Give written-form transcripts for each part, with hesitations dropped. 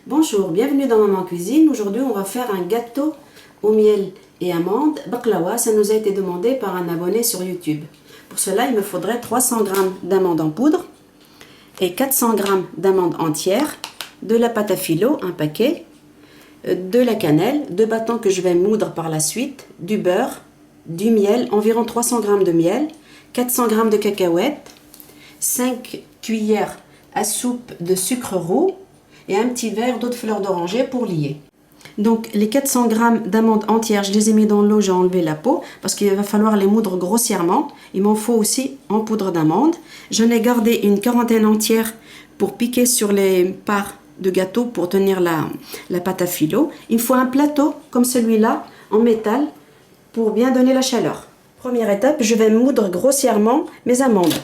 Bonjour, bienvenue dans Maman Cuisine. Aujourd'hui, on va faire un gâteau au miel et amandes, baklawa. Ça nous a été demandé par un abonné sur YouTube. Pour cela, il me faudrait 300 g d'amandes en poudre et 400 g d'amandes entières, de la pâte à filo, un paquet, de la cannelle, 2 bâtons que je vais moudre par la suite, du beurre, du miel, environ 300 g de miel, 400 g de cacahuètes, 5 cuillères à soupe de sucre roux, et un petit verre d'eau de fleur d'oranger pour lier. Donc les 400 g d'amandes entières, je les ai mis dans l'eau, j'ai enlevé la peau parce qu'il va falloir les moudre grossièrement. Il m'en faut aussi en poudre d'amande. J'en ai gardé une quarantaine entière pour piquer sur les parts de gâteau pour tenir la pâte à filo. Il me faut un plateau comme celui-là en métal pour bien donner la chaleur. Première étape, je vais moudre grossièrement mes amandes.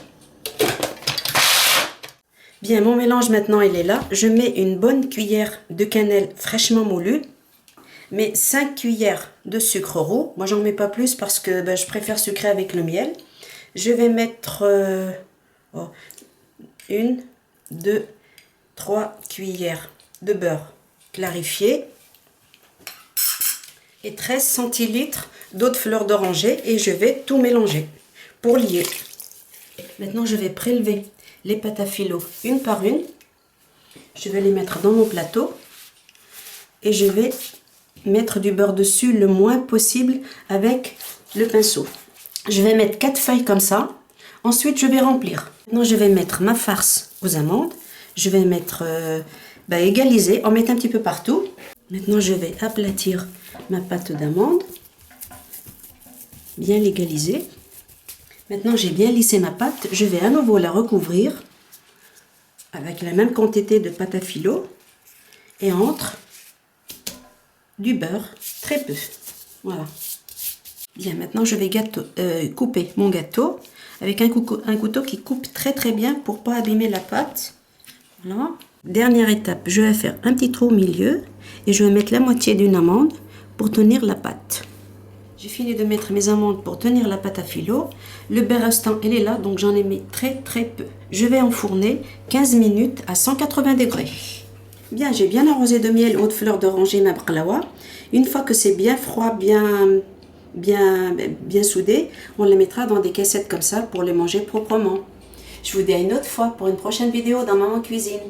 Bien, mon mélange maintenant il est là. Je mets une bonne cuillère de cannelle fraîchement moulue. Mais 5 cuillères de sucre roux. Moi j'en mets pas plus parce que je préfère sucrer avec le miel. Je vais mettre 1, 2, 3 cuillères de beurre clarifié. Et 13 centilitres d'eau de fleur d'oranger. Et je vais tout mélanger pour lier. Maintenant je vais prélever les pâtes à filo une par une. Je vais les mettre dans mon plateau et je vais mettre du beurre dessus le moins possible avec le pinceau. Je vais mettre 4 feuilles comme ça. Ensuite je vais remplir. Maintenant je vais mettre ma farce aux amandes. Je vais mettre égaliser, en mettre un petit peu partout. Maintenant je vais aplatir ma pâte d'amande, bien l'égaliser. Maintenant, j'ai bien lissé ma pâte. Je vais à nouveau la recouvrir avec la même quantité de pâte à filo et entre du beurre, très peu. Voilà. Bien, maintenant, je vais couper mon gâteau avec un couteau qui coupe très bien pour pas abîmer la pâte. Voilà. Dernière étape, je vais faire un petit trou au milieu et je vais mettre la moitié d'une amande pour tenir la pâte. J'ai fini de mettre mes amandes pour tenir la pâte à filo. Le beurre restant, il est là, donc j'en ai mis très peu. Je vais enfourner 15 minutes à 180 degrés. Bien, j'ai bien arrosé de miel, eau de fleur d'oranger, ma baklawa. Une fois que c'est bien froid, bien soudé, on les mettra dans des caissettes comme ça pour les manger proprement. Je vous dis à une autre fois pour une prochaine vidéo dans Maman Cuisine.